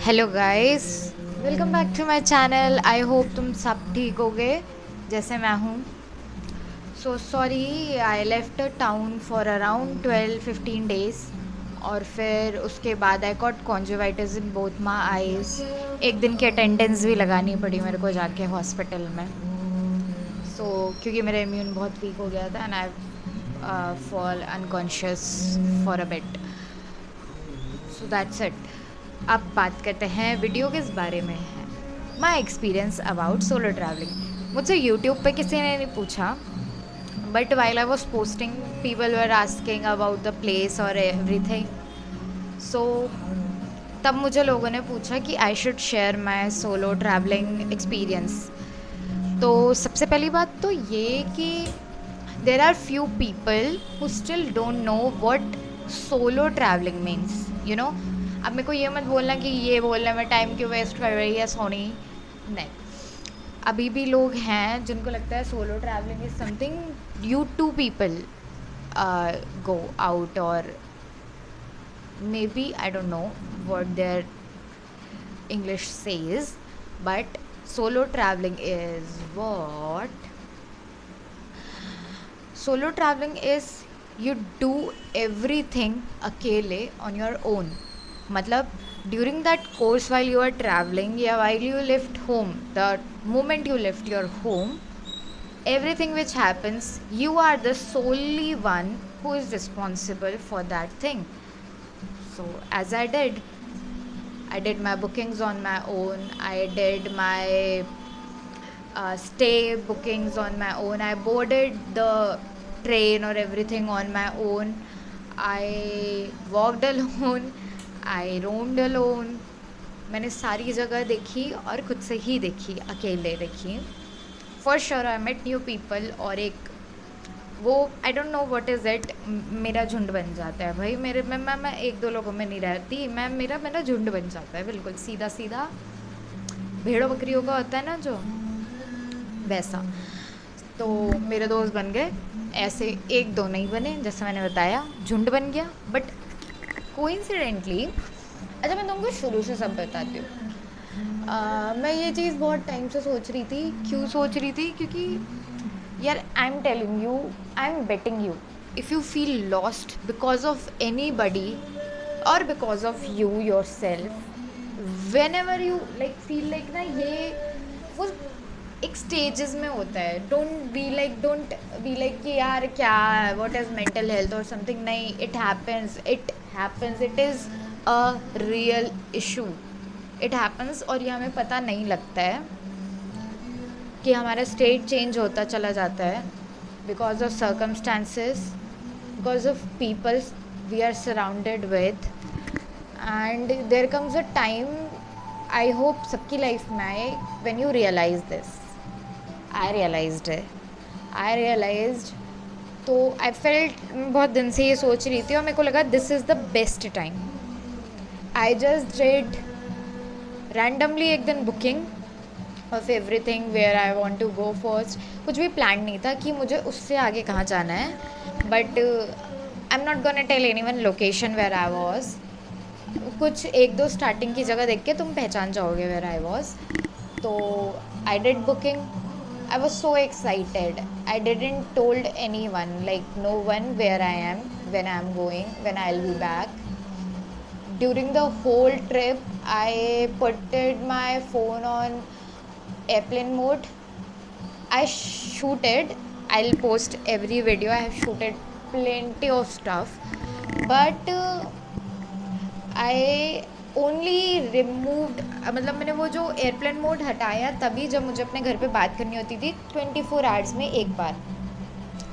Hello guys, welcome back to my channel. I hope तुम सब ठीक होगे जैसे मैं हूँ। So sorry, I left town for around 12-15 days और फिर उसके बाद I got conjunctivitis in both my eyes. एक दिन की अटेंडेंस भी लगानी पड़ी मेरे को जाके हॉस्पिटल में। क्योंकि मेरा इम्यून बहुत वीक हो गया था and I fall unconscious for a bit. So that's it. अब बात करते हैं वीडियो किस बारे में है। My experience about solo travelling. मुझसे यूट्यूब पे किसी ने नहीं पूछा, but while I was posting people were asking about the place और एवरीथिंग। सो तब मुझे लोगों ने पूछा कि I should share my solo travelling experience. तो सबसे पहली बात तो ये कि there are few people who still don't know what solo travelling means, you know. अब मेरे को ये मत बोलना कि ये बोलने में टाइम क्यों वेस्ट कर रही है सोनी। नहीं, अभी भी लोग हैं जिनको लगता है solo travelling is something you to people go out, or maybe I don't know what their English says, but solo traveling is what? Solo traveling is you do everything अकेले on your own. मतलब during that course while you are traveling या while you left home, the moment you left your home, everything which happens, you are the solely one who is responsible for that thing. So as I did my bookings on my own. I did my stay bookings on my own. I boarded the train or everything on my own. I walked alone. I roamed alone. मैंने सारी जगह देखी और खुद से ही देखी, अकेले देखी। For sure I met new people, और एक वो I don't know what is it, मेरा झुंड बन जाता है भाई। मेरे मैं एक दो लोगों में नहीं रहती, मैं मेरा झुंड बन जाता है, बिल्कुल सीधा सीधा भेड़ों बकरियों का होता है ना जो, वैसा। तो मेरे दोस्त बन गए ऐसे, एक दो नहीं बने, जैसे मैंने बताया झुंड बन गया। बट कोइंसिडेंटली, अच्छा मैं तुमको शुरू से सब बताती हूँ। मैं ये चीज़ बहुत टाइम से सोच रही थी। क्यों सोच रही थी? क्योंकि यार I am telling you, I am betting you, if you feel lost because of anybody और because of you yourself, whenever you like feel like ना, ये वो एक स्टेजेस में होता है। डोंट बी लाइक कि यार क्या व्हाट इज़ मेंटल हेल्थ और समथिंग। नहीं, it happens, it is a real issue. It happens, और ये हमें पता नहीं लगता है कि हमारा स्टेट चेंज होता चला जाता है because of circumstances, because of peoples we are surrounded with. And there comes a time, I hope सबकी लाइफ में आए, when you realise this. I realised. तो आई फेल्ट, बहुत दिन से ये सोच रही थी और मेरे को लगा this is the best time. I just did randomly एक दिन booking of everything where I want to go first. कुछ भी प्लान नहीं था कि मुझे उससे आगे कहाँ जाना है, but I am not gonna tell anyone location where I was. कुछ एक दो स्टार्टिंग की जगह देख के तुम पहचान जाओगे वेयर आई वाज। तो I did booking. I was so excited. I didn't told anyone, like no one, where I am, when I am going, when I'll be back. During the whole trip, I put my phone on airplane mode. I shooted, I'll post every video, I have shooted plenty of stuff, but I only removed, मतलब मैंने वो जो airplane mode हटाया तभी जब मुझे अपने घर पे बात करनी होती थी 24 hours में एक बार,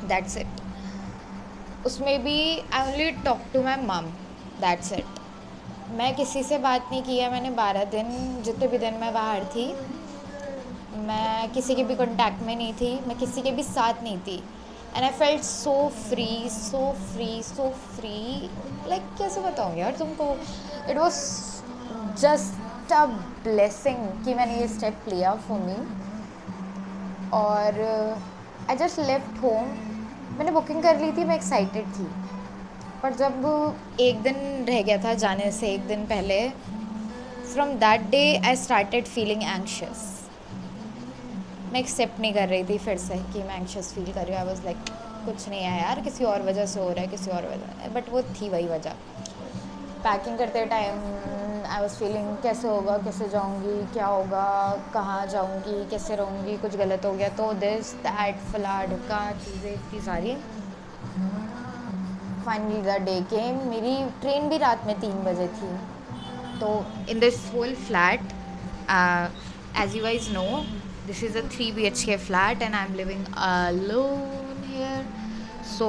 दैट्स इट। उसमें भी I only talk to my mum, that's it. मैं किसी से बात नहीं किया मैंने 12 दिन, जितने भी दिन मैं बाहर थी। मैं किसी के भी कांटेक्ट में नहीं थी, मैं किसी के भी साथ नहीं थी। And I felt so free, so free, so free. Like कैसे बताऊँ यार तुमको, it was just a blessing कि मैंने ये स्टेप लिया फॉर मी। और आई जस्ट लेफ्ट होम। मैंने बुकिंग कर ली थी, मैं एक्साइटेड थी, पर जब एक दिन रह गया था जाने से, एक दिन पहले from that day I started feeling anxious. मैं एक्सेप्ट नहीं कर रही थी फिर से कि मैं एंक्शियस फील कर रही हूँ. आई वॉज लाइक कुछ नहीं है यार, किसी और वजह से हो रहा है, किसी और वजह, बट वो थी वही वजह. पैकिंग करते टाइम आई वॉज फीलिंग कैसे होगा, कैसे जाऊँगी, क्या होगा, कहाँ जाऊँगी, कैसे रहूँगी, कुछ गलत हो गया तो दिस दैट फला ढुका चीज़ें इतनी सारी. Finally the day came. मेरी ट्रेन भी रात में 3 बजे थी. तो in this whole flat, as you guys know, this is a 3 BHK flat and I am living alone here. So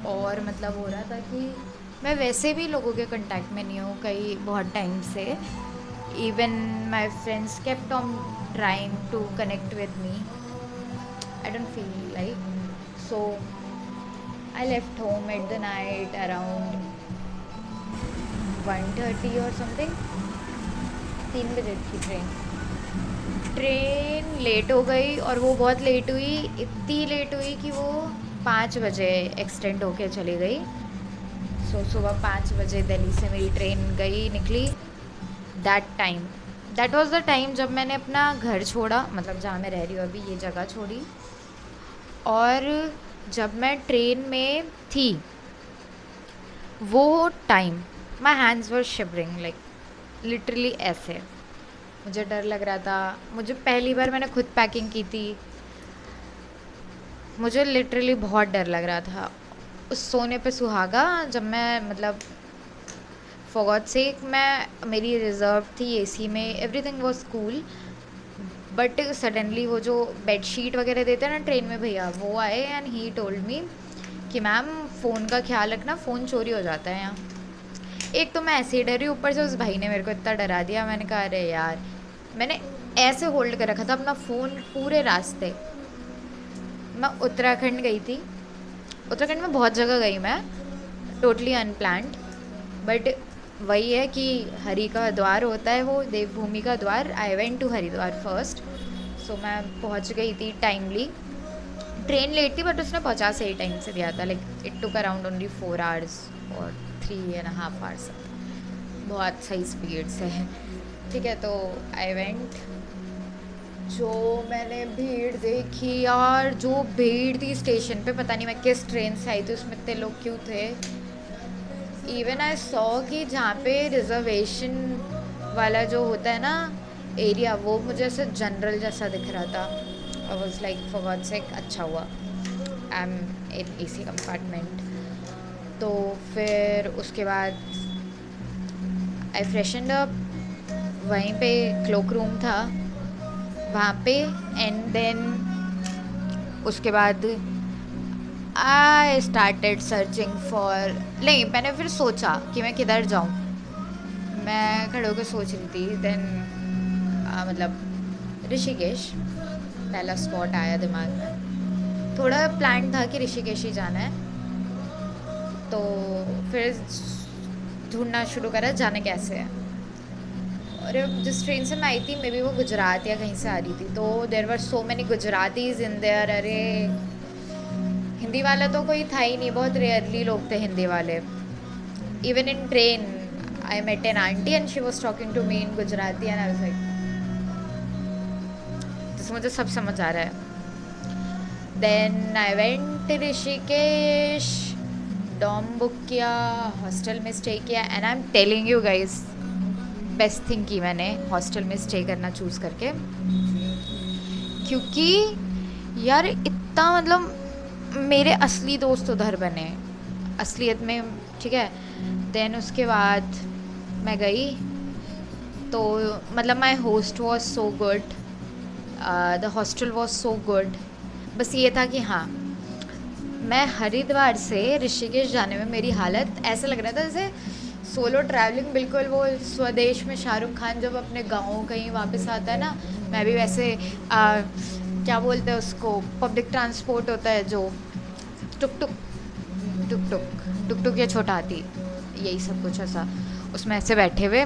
और मतलब हो रहा था कि मैं वैसे भी लोगों के कांटेक्ट में नहीं हूँ कई बहुत टाइम से. Even my friends kept on trying to connect with me. I don't feel like. So I left home at the night around 1:30 और समथिंग. 3 बजे थी ट्रेन. ट्रेन लेट हो गई और वो बहुत लेट हुई, इतनी लेट हुई कि वो 5 बजे एक्सटेंड होके चली गई. सो सुबह 5 बजे दिल्ली से मेरी ट्रेन गई, निकली. दैट वॉज द टाइम जब मैंने अपना घर छोड़ा, मतलब जहाँ मैं रह रही हूँ अभी, ये जगह छोड़ी. और जब मैं ट्रेन में थी वो time my hands were shivering like literally ऐसे. मुझे डर लग रहा था. मुझे पहली बार मैंने खुद पैकिंग की थी. मुझे लिटरली बहुत डर लग रहा था. उस सोने पे सुहागा जब मैं मतलब फॉर गॉड सेक, मैं मेरी रिजर्व थी एसी में, everything was cool. But suddenly वो जो बेडशीट वगैरह देते हैं ना ट्रेन में भैया, वो आए एंड ही टोल्ड मी कि मैम फ़ोन का ख्याल रखना, फ़ोन चोरी हो जाता है यहाँ. एक तो मैं ऐसे ही डरी, ऊपर से उस भाई ने मेरे को इतना डरा दिया. मैंने कहा अरे यार. मैंने ऐसे होल्ड कर रखा था अपना फ़ोन पूरे रास्ते. मैं उत्तराखंड गई थी. उत्तराखंड में बहुत जगह गई मैं, टोटली अनप्लान्ड. बट वही है कि हरि का द्वार होता है वो, देवभूमि का द्वार. I went to Haridwar first. So मैं पहुंच गई थी टाइमली. ट्रेन लेट थी बट उसने पहुंचा सही टाइम से दिया था. Like it took around only 4 hours और 3.5 hours. बहुत सही स्पीड से. ठीक है, तो आई वेंट. जो मैंने भीड़ देखी यार, जो भीड़ थी स्टेशन पे, पता नहीं मैं किस ट्रेन से आई थी, उसमें इतने लोग क्यों थे. इवन आई सॉ कि जहाँ पे रिजर्वेशन वाला जो होता है ना एरिया, वो मुझे ऐसे जनरल जैसा दिख रहा था. I was like for God sake अच्छा हुआ I am in AC compartment. तो फिर उसके बाद आई फ्रेशनड अप. वहीं पे क्लोक रूम था वहाँ पे. एंड देन उसके बाद आई स्टार्टेड सर्चिंग फॉर. नहीं, मैंने फिर सोचा कि मैं किधर जाऊँ. मैं खड़े होकर सोच रही थी. देन मतलब ऋषिकेश पहला स्पॉट आया दिमाग में. थोड़ा प्लान था कि ऋषिकेश ही जाना है. तो फिर ढूंढना शुरू करा जाने कैसे है. और जिस ट्रेन से मैं आई थी मे बी वो गुजरात या कहीं से आ रही थी. तो there were so many Gujaratis in there. अरे हिंदी वाला तो कोई था ही नहीं, बहुत रेयरली लोग थे हिंदी वाले. Even in train I met an aunty and she was talking to me in Gujarati and I was like तो मुझे सब समझ आ रहा है. Then I went Rishikesh. Dorm book किया, हॉस्टल में स्टे किया. And I am telling you guys, best thing की मैंने हॉस्टल में स्टे करना चूज़ करके. क्योंकि यार इतना मतलब मेरे असली दोस्त उधर बने असलियत में. ठीक है. देन उसके बाद मैं गई तो मतलब my host was so good, the hostel was so good. बस ये था कि हाँ, मैं हरिद्वार से ऋषिकेश जाने में मेरी हालत ऐसा लग रहा था जैसे सोलो ट्रैवलिंग. बिल्कुल वो स्वदेश में शाहरुख खान जब अपने गाँव कहीं वापस आता है ना, मैं भी वैसे क्या बोलते हैं उसको, पब्लिक ट्रांसपोर्ट होता है जो टुक टुक टुक टुक टुक टुक या छोटा हाथी, यही सब कुछ ऐसा, उसमें ऐसे बैठे हुए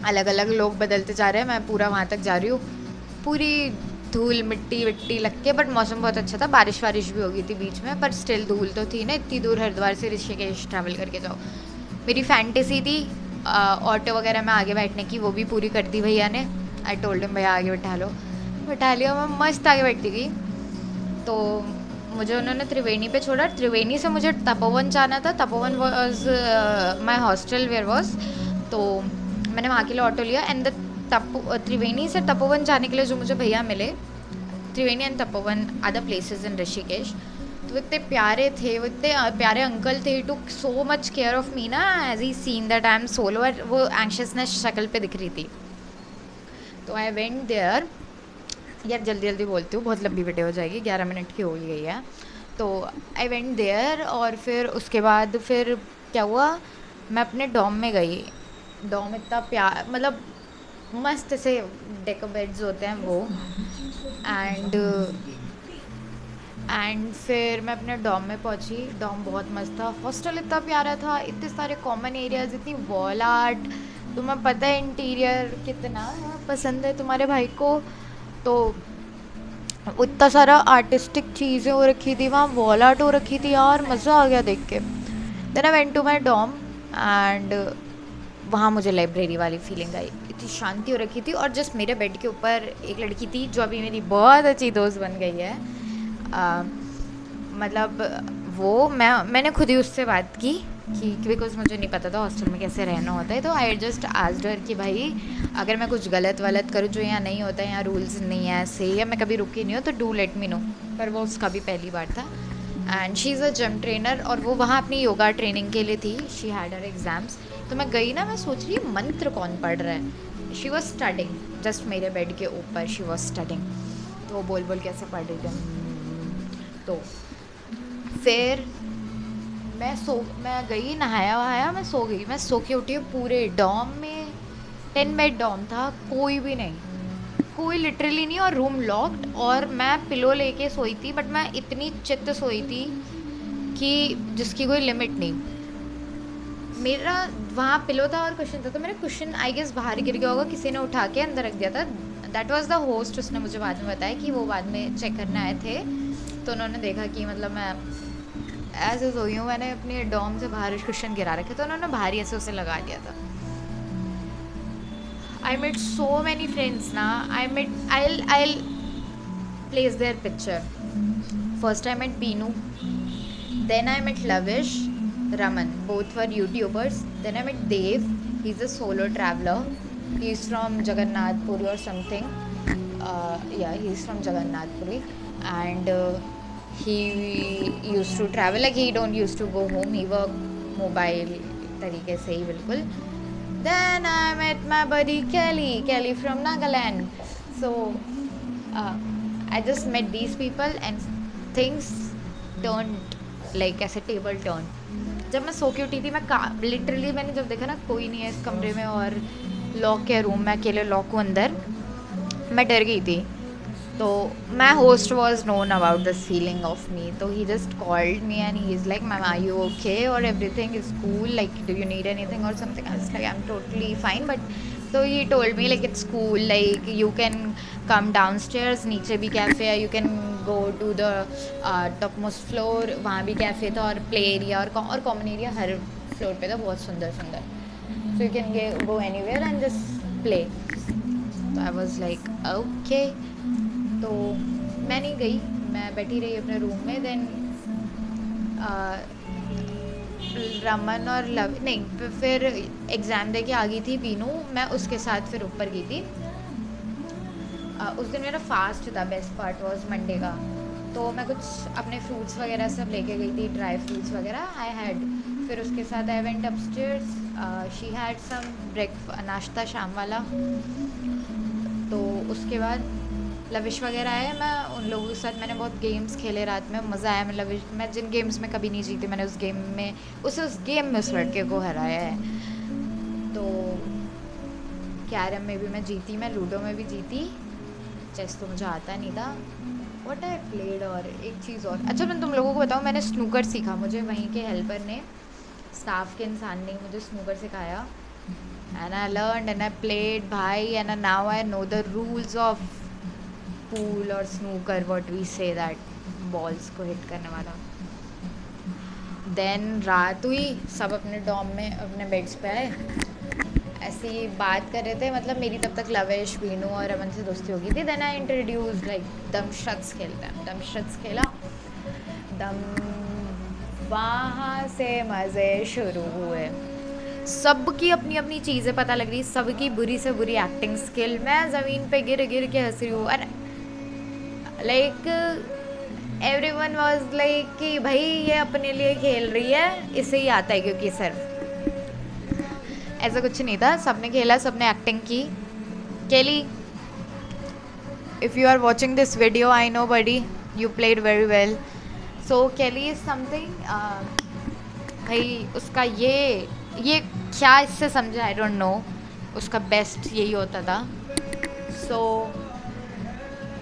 अलग अलग लोग बदलते जा रहे हैं. मैं पूरा वहाँ तक जा रही हूँ, पूरी धूल मिट्टी विट्टी लग के. बट मौसम बहुत अच्छा था, बारिश वारिश भी हो गई थी बीच में, पर स्टिल धूल तो थी ना. इतनी दूर हरिद्वार से ऋषिकेश ट्रैवल करके जाओ. मेरी फैंटेसी थी ऑटो वगैरह में आगे बैठने की, वो भी पूरी कर दी भैया ने। आई टोल्ड हिम भैया आगे बैठा लो, बैठा लिया। मैं मस्त आगे बैठी गई। तो मुझे उन्होंने त्रिवेणी पे छोड़ा। त्रिवेणी से मुझे तपोवन जाना था। Tapovan was my hostel where was. तो मैंने वहाँ के लिए ऑटो लिया एंड त्रिवेणी से तपोवन जाने के लिए जो मुझे भैया मिले, Triveni and Tapovan other places in Rishikesh, तो इतने प्यारे थे, वो इतने प्यारे अंकल थे। Took so much care of me ना, as he seen that I am solo, वो एंशियसनेस शक्ल पे दिख रही थी। तो आई वेंट देयर। यार जल्दी जल्दी बोलती हूँ, बहुत लंबी वीडियो हो जाएगी, 11 मिनट की हो ही गई है। तो आई वेंट देयर और फिर उसके बाद फिर क्या हुआ, मैं अपने डॉम में गई। डॉम इतना प्यार, मतलब मस्त से डेको बेड्स होते हैं वो। एंड फिर मैं अपने डॉम में पहुंची। डॉम बहुत मस्त था, हॉस्टल इतना प्यारा था, इतने सारे कॉमन एरियाज, इतनी वॉल आर्ट। तुम्हें पता है इंटीरियर कितना पसंद है तुम्हारे भाई को, तो इतना सारा आर्टिस्टिक चीज़ें हो रखी थी वहाँ, वॉल आर्ट हो रखी थी यार, मज़ा आ गया देख के। Then I went to my dorm and वहाँ मुझे लाइब्रेरी वाली फीलिंग आई, इतनी शांति हो रखी थी। और जस्ट मेरे बेड के ऊपर एक लड़की थी जो अभी मेरी बहुत अच्छी दोस्त बन गई है। मतलब वो मैंने खुद ही उससे बात की कि बिकॉज मुझे नहीं पता था हॉस्टल में कैसे रहना होता है। तो आई जस्ट आस्क्ड हर कि भाई अगर मैं कुछ गलत वलत करूँ जो यहाँ नहीं होता है, यहाँ रूल्स नहीं है ऐसे, या मैं कभी रुकी नहीं हूँ, तो डू लेट मी नो। पर वो उसका भी पहली बार था। And she is a gym trainer और वो वहाँ अपनी योगा ट्रेनिंग के लिए थी। She had her exams. तो मैं गई ना, मैं सोच रही मंत्र कौन पढ़ रहा है। शी वॉज स्टडिंग जस्ट मेरे बेड के ऊपर, शी वॉज स्टडिंग। तो वो बोल बोल कैसे पढ़ रही थी। तो फिर मैं गई, नहाया वहाया, मैं सो गई। मैं सो के उठी, पूरे डॉम में 10 बेड डॉम था, कोई भी नहीं, कोई लिटरली नहीं, और रूम लॉक्ड। और मैं पिलो लेके सोई थी, बट मैं इतनी चित्त सोई थी कि जिसकी कोई लिमिट नहीं। मेरा वहाँ पिलो था और कुशन था, तो मेरा कुशन आई गेस बाहर गिर गया होगा, किसी ने उठा के अंदर रख दिया था। That was the host. उसने मुझे बाद में बताया कि वो बाद में चेक करने आए थे, तो उन्होंने देखा कि मतलब मैं ऐसे सोई हूँ, मैंने अपनी डॉम से बाहर कुशन गिरा रखे, तो उन्होंने बाहर ही ऐसे उसे लगा दिया था। I met so many friends na. I'll place their picture. First I met Binu, then I met Lavish, Raman. Both were YouTubers. Then I met Dev. He's a solo traveler. He's from Jagannath Puri or something. Yeah, he's from Jagannath Puri, and he used to travel, like he don't used to go home. He work mobile तरीके से ही बिल्कुल. Then I met my buddy Kelly from Nagaland. So I just met these people and things turned like ऐसे table turn. जब मैं सो के उठी थी, मैं लिटरली मैंने जब देखा ना कोई नहीं है इस कमरे में और लॉक है रूम, मैं अकेले लॉक हूँ अंदर, मैं डर गई थी। तो my host was known about this feeling of me, तो he just called me and he is like ma'am are you okay और everything is cool, like do you need anything और something. I was like I am totally fine, but तो he told me like it's cool, like you can come downstairs, नीचे भी cafe है, you can go to the topmost floor, वहाँ भी cafe था और play area और common area हर फ्लोर पे था, बहुत सुंदर सुंदर। So you can go anywhere and just play. तो आई वॉज लाइक ओके। तो मैं नहीं गई, मैं बैठी रही अपने रूम में। देन रमन और नहीं, फिर एग्ज़ाम दे के आ गई थी बीनू, मैं उसके साथ फिर ऊपर गई थी। उस दिन मेरा फास्ट था, बेस्ट पार्ट वॉज मंडे का। तो मैं कुछ अपने फ्रूट्स वगैरह सब लेके गई थी, ड्राई फ्रूट्स वगैरह आई हैड। फिर उसके साथ I went upstairs, she had some नाश्ता शाम वाला। तो उसके बाद लविश वगैरह आए, मैं उन लोगों के साथ मैंने बहुत गेम्स खेले रात में, मज़ा आया। मैं जिन गेम्स में कभी नहीं जीती, मैंने उस गेम में उस गेम में उस लड़के को हराया है। तो कैरम में भी मैं जीती, मैं लूडो में भी जीती, चेस तो मुझे आता नहीं था। What I played. और एक चीज़ और, अच्छा मैं तुम लोगों को बताऊँ, मैंने स्नूकर सीखा, मुझे वहीं के हेल्पर ने, स्टाफ के इंसान ने मुझे स्नूकर सिखाया। And I learn and I played भाई, and now I know the rules of pool और snooker, what we say that, balls को हिट करने वाला। देन रात हुई, सब अपने डॉम में अपने बेड्स पे आए, ऐसे ही बात कर रहे थे, मतलब मेरी तब तक लवेश वीनू और अमन से दोस्ती हो गई थी। Then I introduce like dumb charades खेलते हैं, दम शट्स खेला, दम, वहाँ से मज़े शुरू हुए। सबकी अपनी अपनी चीज़ें पता लग रही, सबकी बुरी से बुरी एक्टिंग स्किल। मैं ज़मीन पे गिर गिर के हंस रही हूँ, और लाइक एवरीवन वाज लाइक कि भाई ये अपने लिए खेल रही है, इसे ही आता है, क्योंकि सिर्फ ऐसा कुछ नहीं था, सबने खेला, सबने एक्टिंग की। Kelly, if you are watching this video, I know buddy you played very well. So Kelly is something, भाई उसका ये क्या इससे समझा, आई डोंट नो, उसका बेस्ट यही होता था। सो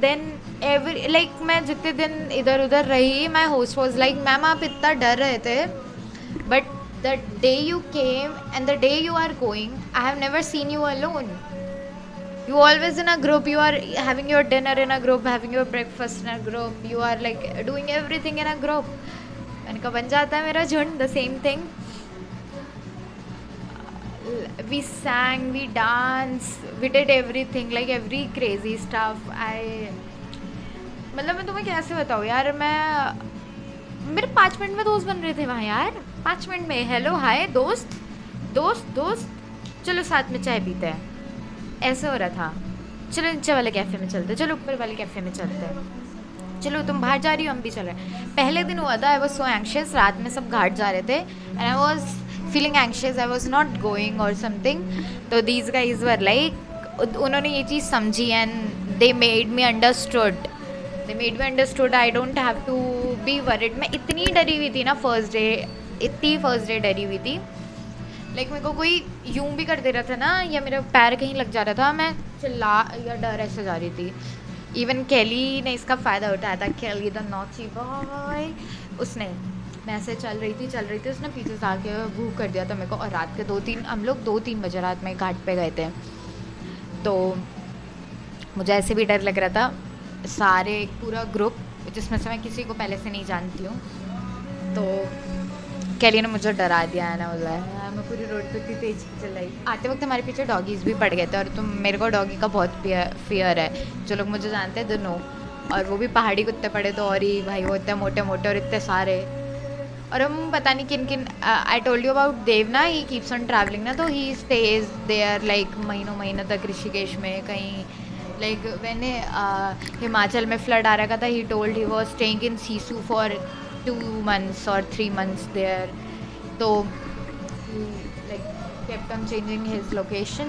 देन एवरी लाइक मैं जितने दिन इधर उधर रही, माई होस्ट वॉज लाइक मैम आप इतना डर रहे थे, but the day you came and the day you are going, I have never seen you alone. You always in a group, you are having your dinner in a group, having your breakfast in a group, you are like doing everything in a group. मैंने कहा बन जाता है मेरा झुंड, the same thing. We sang, we danced, we did everything, like every crazy stuff. मतलब मैं तुम्हें कैसे बताऊँ यार, मेरे 5 मिनट में दोस्त बन रहे थे वहाँ यार, 5 मिनट में हेलो हाय दोस्त दोस्त दोस्त, चलो साथ में चाय पीते हैं, ऐसे हो रहा था। चलो नीचे वाले कैफ़े में चलते, चलो ऊपर वाले कैफ़े में चलते हैं, चलो तुम बाहर जा रही हो हम भी चल रहे हैं। पहले दिन हुआ था, आई वॉज सो एंक्शियस, रात में सब घाट जा रहे थे and I was feeling anxious, I was not going और समथिंग। तो दीज गाइज वर लाइक, उन्होंने ये चीज़ समझी and they made me understood, I don't have to be worried. मैं इतनी डरी हुई थी ना फर्स्ट डे, इतनी फर्स्ट डे डरी हुई थी, लाइक मेरे को कोई यूं भी कर दे रहा था ना, या मेरा पैर कहीं लग जा रहा था, मैं चिल्ला या डर ऐसे जा रही थी। इवन केली ने इसका फ़ायदा उठाया था, केली द नॉटी बॉय, उसने, मैं ऐसे चल रही थी, उसने पीछे से आके भूख कर दिया था मेरे को। और रात के हम लोग 2-3 बजे रात में घाट पे गए थे, तो मुझे ऐसे भी डर लग रहा था। सारे पूरा ग्रुप जिसमें से मैं किसी को पहले से नहीं जानती हूँ, तो केली ने मुझे डरा दिया है ना, बोला है मैं पूरी रोड पे इतनी तेज चलाई। आते वक्त हमारे पीछे डॉगीज़ भी पड़ गए थे, और मेरे को डॉगी का बहुत फियर है, जो लोग मुझे जानते हैं दे नो। और वो भी पहाड़ी कुत्ते पड़े तो, और ही भाई वो इतने मोटे मोटे और इतने सारे, और हम पता नहीं किन किन, आई टोल्ड यू अबाउट देव ना, ही कीप्स ऑन ट्रैवलिंग ना, तो ही स्टेज देयर लाइक महीनों तक ऋषिकेश में कहीं, लाइक मैंने हिमाचल में फ्लड आ रखा था, he told he was staying in Sissu for 2 months or 3 months there, तो like kept on changing his location.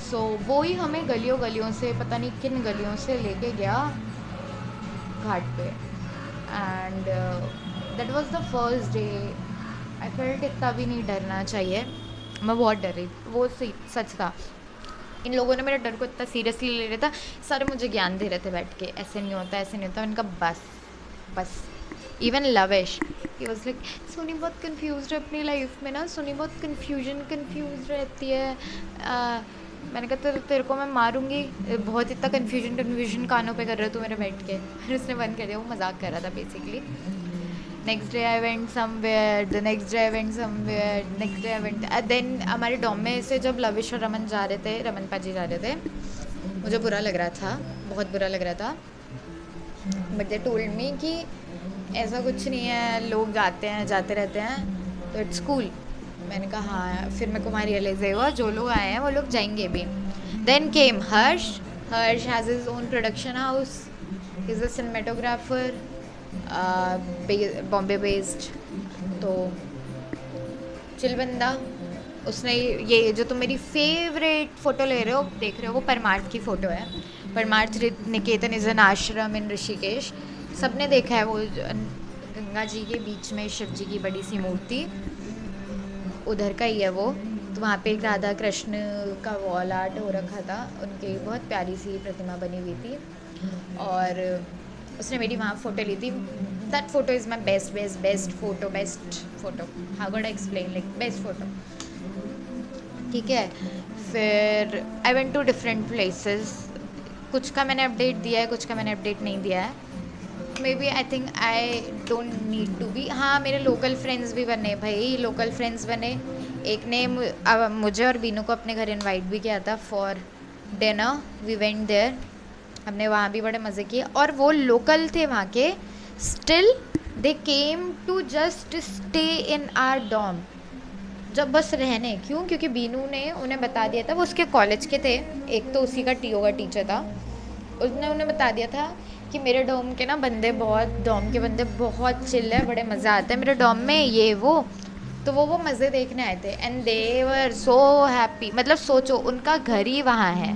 So वो ही हमें गलियों से, पता नहीं किन गलियों से लेके गया घाट पे, and that was the first day. I felt इतना भी नहीं डरना चाहिए, मैं बहुत डर रही, वो सच था। इन लोगों ने मेरे डर को इतना सीरियसली ले रहा था, सारे मुझे ज्ञान दे रहे थे बैठ के, ऐसे नहीं होता ऐसे नहीं होता। उनका बस even लवेश, he was like Sony बहुत कन्फ्यूज़ है अपनी लाइफ में ना, सोनी बहुत कन्फ्यूज़ रहती है। मैंने कहा तेरे को मैं मारूंगी, बहुत इतना कन्फ्यूजन कानों पे कर रहा है तू मेरे बैठ के। फिर उसने बंद कर दिया, वो मजाक कर रहा था basically. Next day I went somewhere, then हमारे डॉम में से जब लविश और रमन पाजी जा रहे थे, मुझे बुरा लग रहा था, बहुत बुरा लग रहा था, बट दे टोल्ड मी कि ऐसा कुछ नहीं है, लोग जाते रहते हैं, तो इट्स कूल। मैंने कहा हाँ। फिर मेरे को वहाँ रियलाइज़ हुआ जो लोग आए हैं वो लोग जाएंगे भी। Then came Harsh has his own production house, is a cinematographer, Bombay based, तो चिल बंदा। उसने ये जो तुम मेरी फेवरेट फ़ोटो ले रहे हो, देख रहे हो, वो परमार्थ की फ़ोटो है। परमार्थ निकेतन इज़ एन आश्रम इन ऋषिकेश, सबने देखा है। वो गंगा जी के बीच में शिव जी की बड़ी सी मूर्ति, उधर का ही है वो। तो वहाँ पे एक राधा कृष्ण का वॉल आर्ट हो रखा था, उनकी बहुत प्यारी सी प्रतिमा बनी हुई थी, और उसने मेरी वहाँ फ़ोटो ली थी। That photo is my best photo, how could I explain, like best photo, ठीक है। फिर I went to different places, कुछ का मैंने अपडेट दिया है, कुछ का मैंने अपडेट नहीं दिया है। Maybe I think I don't need to be. हाँ, मेरे लोकल फ्रेंड्स भी बने भाई, लोकल फ्रेंड्स बने। एक ने मुझे और बीनू को अपने घर इनवाइट भी किया था for dinner. We went there, हमने वहाँ भी बड़े मज़े किए। और वो लोकल थे वहाँ के, still they came to just stay in our dorm, जब बस रहने। क्यों? क्योंकि बीनू ने उन्हें बता दिया था, वो उसके कॉलेज के थे, एक तो उसी का टीओ का टीचर था, उसने उन्हें बता दिया था कि मेरे डॉम के ना बंदे बहुत, डॉम के बंदे बहुत चिल है, बड़े मज़ा आता है मेरे डॉम में, ये वो। तो वो मज़े देखने आए थे and they were so happy. मतलब सोचो, उनका घर ही वहाँ है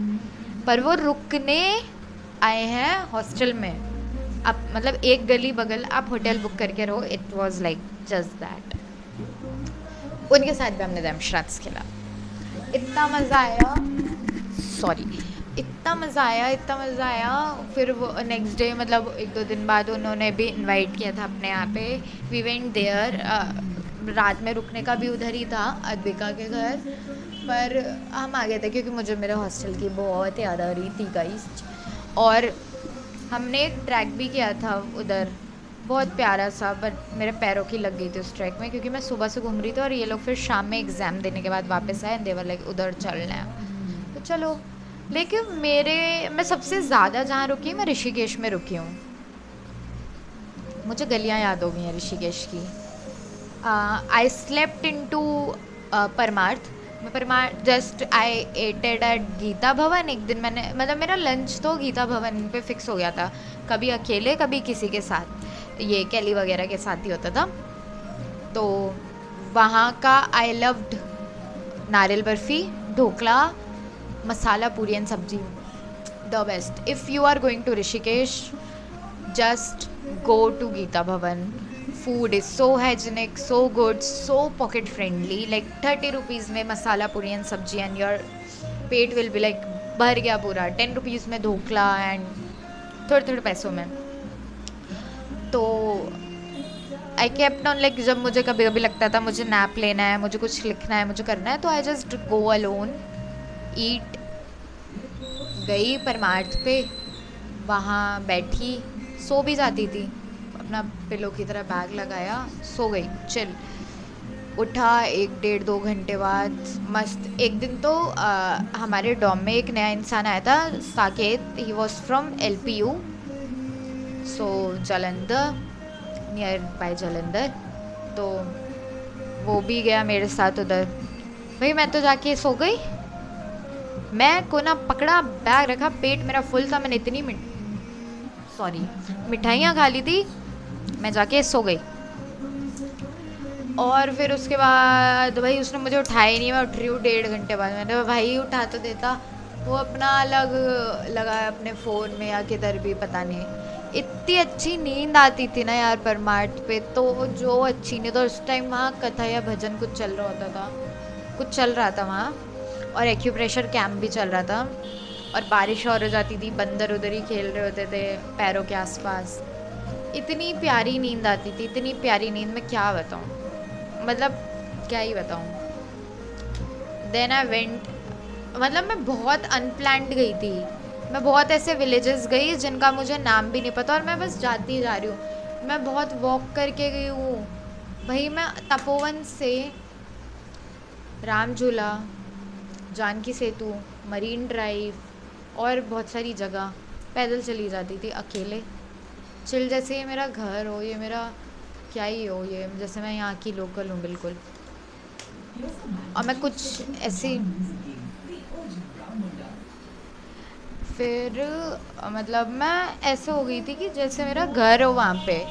पर वो रुकने आए हैं हॉस्टल में। अब मतलब एक गली बगल आप होटल बुक करके रहो। It was like just that. उनके साथ भी हमने दैमश्रात्स खेला, इतना मज़ा आया, सॉरी, इतना मज़ा आया, इतना मज़ा आया। फिर वो नेक्स्ट डे, मतलब 1-2 दिन बाद उन्होंने भी इनवाइट किया था अपने यहाँ पे। वी वेंट देयर, रात में रुकने का भी उधर ही था अद्विका के घर, पर हम आ गए थे क्योंकि मुझे मेरे हॉस्टल की बहुत याद आ रही थी गाइस। और हमने एक ट्रैक भी किया था उधर, बहुत प्यारा सा, बट मेरे पैरों की लग गई थी उस ट्रैक में क्योंकि मैं सुबह से घूम रही थी और ये लोग फिर शाम में एग्ज़ाम देने के बाद वापस आए, देवर लाइक उधर चलना है तो चलो। लेकिन मैं सबसे ज़्यादा जहाँ रुकी, मैं ऋषिकेश में रुकी हूँ। मुझे गलियाँ याद हो गई हैं ऋषिकेश की। आई स्लेप्ट इन टू परमार्थ। मैं परमार्थ जस्ट आई एटेड एट गीता भवन। एक दिन मैंने, मतलब मेरा लंच तो गीता भवन पे फिक्स हो गया था, कभी अकेले कभी किसी के साथ, ये कैली वगैरह के साथ ही होता था। तो वहाँ का आई लव्ड नारियल बर्फ़ी, ढोकला, मसाला puri and sabzi, the best. If you are going to Rishikesh, just go to Geeta Bhavan. Food is so hygienic, so good, so pocket friendly. Like 30 rupees में मसाला पूरी एंड सब्जी and your pet will be like भर गया पूरा। 10 rupees में dhokla and थोड़े थोड़े पैसों में। तो आई केप्ट ऑन, लाइक जब मुझे कभी कभी लगता था मुझे नैप लेना है, मुझे कुछ लिखना है, मुझे करना है, तो आई जस्ट गो अलोन, ईट। गई परमार्थ पे, वहाँ बैठी, सो भी जाती थी, अपना पिलो की तरह बैग लगाया, सो गई, चिल। उठा 1-1.5-2 घंटे बाद मस्त। एक दिन तो हमारे डॉम में एक नया इंसान आया था, Saket, he was from LPU, so Jalandhar, near by Jalandhar. तो वो भी गया मेरे साथ उधर। भाई मैं तो जाके सो गई, मैं को ना पकड़ा, बैग रखा, पेट मेरा फुल था, मैंने इतनी मिठाइयाँ खा ली थी, मैं जाके सो गई। और फिर उसके बाद भाई उसने मुझे उठाया ही नहीं, मैं उठ रही हूँ 1.5 घंटे बाद। मैंने कहा भाई उठा तो देता, वो अपना अलग लगा है अपने फ़ोन में या किधर भी, पता नहीं। इतनी अच्छी नींद आती थी ना यार परमार्थ पे, तो जो अच्छी नींद। और उस टाइम वहाँ कथा या भजन कुछ चल रहा होता था, कुछ चल रहा था वहाँ, और एक्यूप्रेशर कैंप भी चल रहा था, और बारिश और हो जाती थी, बंदर उधर ही खेल रहे होते थे पैरों के आसपास। इतनी प्यारी नींद आती थी, इतनी प्यारी नींद, मैं क्या बताऊँ, मतलब क्या ही बताऊँ। देन आई वेंट, मतलब मैं बहुत अनप्लान्ड गई थी, मैं बहुत ऐसे विलेजेस गई जिनका मुझे नाम भी नहीं पता, और मैं बस जाती जा रही हूँ। मैं बहुत वॉक करके गई हूँ भाई, मैं तपोवन से राम झूला, जानकी सेतु, मरीन ड्राइव और बहुत सारी जगह पैदल चली जाती थी अकेले, चिल, जैसे ये मेरा घर हो, ये मेरा क्या ही हो, ये जैसे मैं यहाँ की लोकल हूँ बिल्कुल। और मैं कुछ ऐसी, फिर मतलब मैं ऐसे हो गई थी कि जैसे मेरा घर हो वहाँ पे,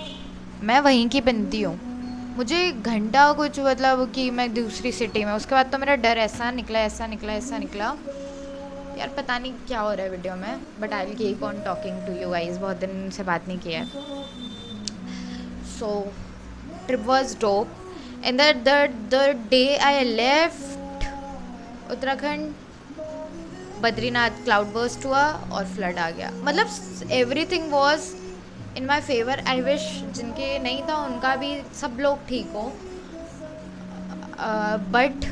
मैं वहीं की बनती हूँ। मुझे घंटा कुछ मतलब कि मैं दूसरी सिटी में, उसके बाद तो मेरा डर ऐसा निकला, ऐसा निकला, ऐसा निकला यार, पता नहीं क्या हो रहा है वीडियो में, but I will keep on talking to you guys, बहुत दिन से बात नहीं किया है। So trip was dope and the day I left Uttarakhand, Badrinath cloudburst हुआ और फ्लड आ गया। मतलब everything was in my favour. I wish जिनके नहीं था उनका भी सब लोग ठीक हो, बट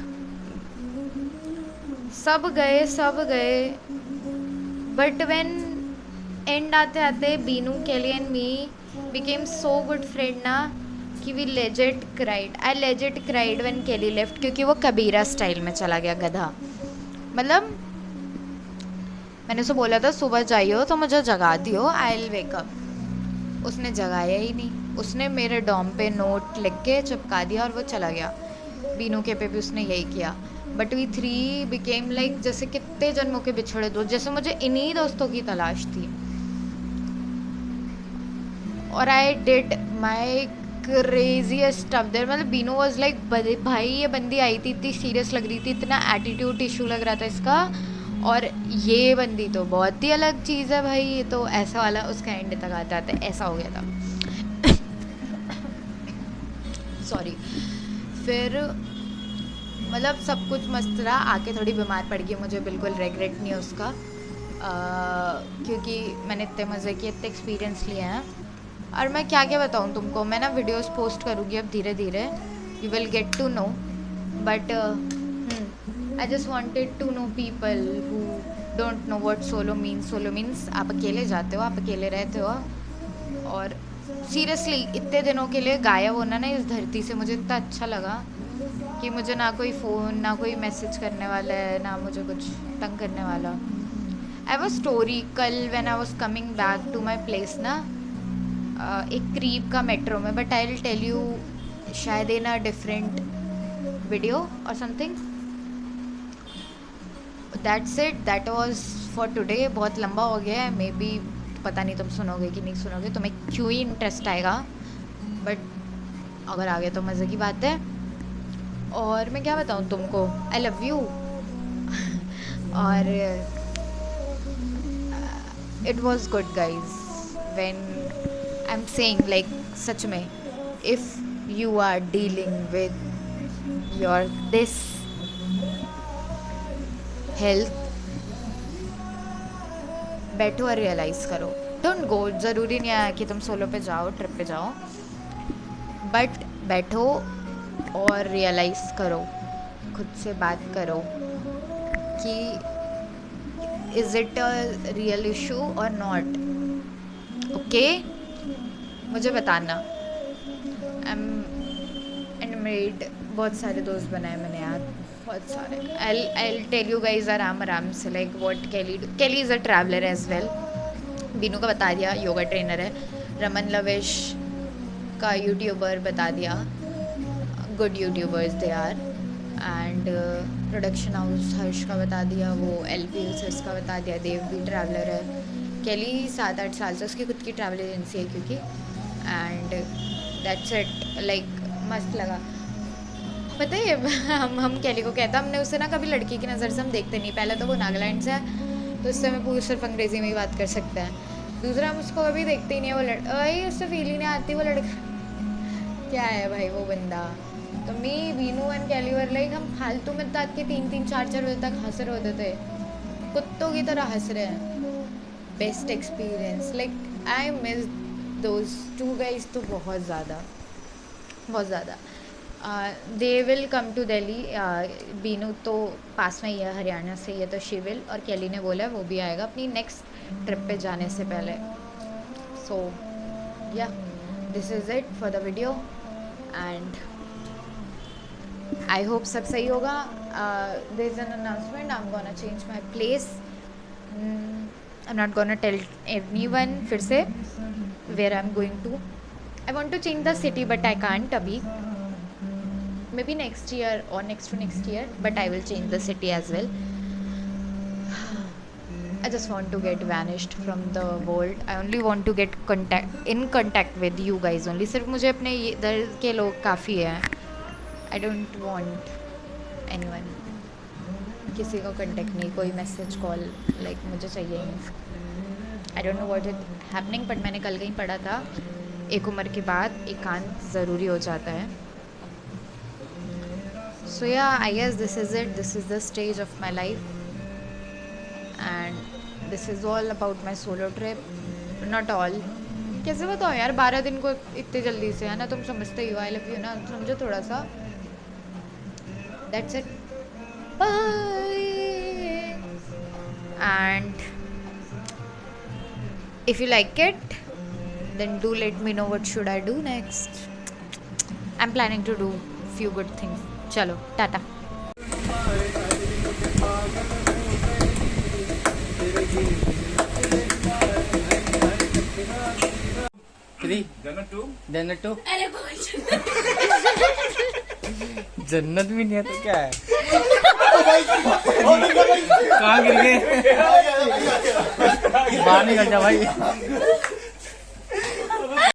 सब गए। बट व्हेन एंड आते आते Beenu, Kelly and me became so good friend ना, कि we legit cried, I legit cried when Kelly left, क्योंकि वो कबीरा स्टाइल में चला गया गधा। मतलब मैंने उसे बोला था सुबह जाइयो तो मुझे जगा दियो, आई विल वेकअप। उसने जगाया ही नहीं, उसने मेरे डॉम पे नोट लिख के चिपका दिया और वो चला गया। बीनू के पे भी उसने यही किया। But we three became like जैसे कितने जन्मों के बिछड़े दोस्त, जैसे मुझे इन्हीं दोस्तों की तलाश थी। और I did my craziest stuff there. मतलब बीनू वॉज लाइक भाई ये बंदी आई थी इतनी सीरियस लग रही थी, इतना एटीट्यूड इशू लग रहा था इसका, और ये बंदी तो बहुत ही अलग चीज़ है भाई, ये तो ऐसा वाला। उसका एंड तक आते आते ऐसा हो गया था। सॉरी। फिर मतलब सब कुछ मस्त रहा, आके थोड़ी बीमार पड़ गई, मुझे बिल्कुल रेगरेट नहीं है उसका, क्योंकि मैंने इतने मज़े किए, इतने एक्सपीरियंस लिए हैं। और मैं क्या क्या बताऊँ तुमको, मैं ना वीडियोस पोस्ट करूँगी अब धीरे धीरे, you will get to know. But I just wanted to know people who don't know what solo means. Solo means आप अकेले जाते हो, आप अकेले रहते हो, और सीरियसली इतने दिनों के लिए गायब होना ना इस धरती से मुझे इतना अच्छा लगा कि मुझे ना कोई फ़ोन, ना कोई मैसेज करने वाला है, ना मुझे कुछ तंग करने वाला। आई वॉज स्टोरी कल when I was coming back to my place ना, एक क्रीप का मेट्रो में, but I will tell you शायद इन अ डिफरेंट वीडियो और something. That's it, that was for today. बहुत लंबा हो गया है, मे बी पता नहीं तुम सुनोगे कि नहीं सुनोगे, तुम्हें क्यों ही इंटरेस्ट आएगा, बट अगर आ गया तो मज़े की बात है। और मैं क्या बताऊँ तुमको, आई लव यू। और it was good guys when I am saying like, सच में if you are dealing with your this health, बैठो और रियलाइज़ करो। डोंट गो, ज़रूरी नहीं है कि तुम सोलो पे जाओ, ट्रिप पे जाओ, बट बैठो और रियलाइज़ करो, खुद से बात करो कि is it a real issue और नॉट। ओके, मुझे बताना। आई एम एनमेड, बहुत सारे दोस्त बनाए मैंने यार, बहुत सारे। आई टेल यू गाइज आराम से like what Kelly is a traveller as well. Beenu का बता दिया, योगा ट्रेनर है। रमन लविश का यूट्यूबर बता दिया, good YouTubers they are. And production house Harsh का बता दिया, वो LP का बता दिया, देव भी ट्रैवलर है। केली 7-8 साल से उसकी खुद की ट्रैवल एजेंसी है क्योंकि, एंड दैट्स इट। लाइक मस्त लगा, पता है। हम केली को कहता, हमने उससे ना कभी लड़की की नज़र से हम देखते नहीं। पहले तो वो नागालैंड से है, तो उससे हमें पूरी सिर्फ अंग्रेज़ी में ही बात कर सकते हैं। दूसरा, हम उसको कभी देखते ही नहीं है, वो उससे फील ही नहीं आती वो लड़का क्या है भाई वो बंदा। तो मी, बीनू एंड केली वर लाइक, हम फालतू में रात के 3-4 बजे तक हंस रहे होते थे, कुत्तों की तरह हंस रहे हैं। Best experience, like I miss those two guys तो बहुत ज़्यादा, बहुत ज़्यादा। They will come to Delhi. Beenu तो पास में ही है, हरियाणा से ही है, तो शी विल, और केली ने बोला वो भी आएगा अपनी नेक्स्ट ट्रिप पे जाने से पहले। So yeah, this is it for the video, and I hope सब सही होगा। There is an announcement, I am gonna change my place. I am not gonna tell anyone फिर से where I am going to. I want to change the city but I can't अभी, maybe next year or next to next year, but I will change the city as well. I just want to get vanished from the world. I only want to get in contact with you guys only. सिर्फ मुझे अपने इधर के लोग काफ़ी हैं. I don't want anyone. किसी को contact नहीं, कोई मैसेज कॉल लाइक मुझे चाहिए नहीं. I don't know what is happening, but मैंने कल कहीं पढ़ा था, एक उम्र के बाद एकांत ज़रूरी हो जाता है. So yeah, I guess this is it. This is the stage of my life, and this is all about my solo trip. Not all. कैसे बताओ यार, 12 दिन को इतने जल्दी से, है ना? तुम समझते ही हो, I love you ना, समझो थोड़ा सा. That's it. Bye. And if you like it, then do let me know what should I do next. I am planning to do few good things. चलो टाटा. जन्नत टू. जन्नत भी नहीं है तो क्या है? कहाँ गिर गए? बाहर निकल जा भाई.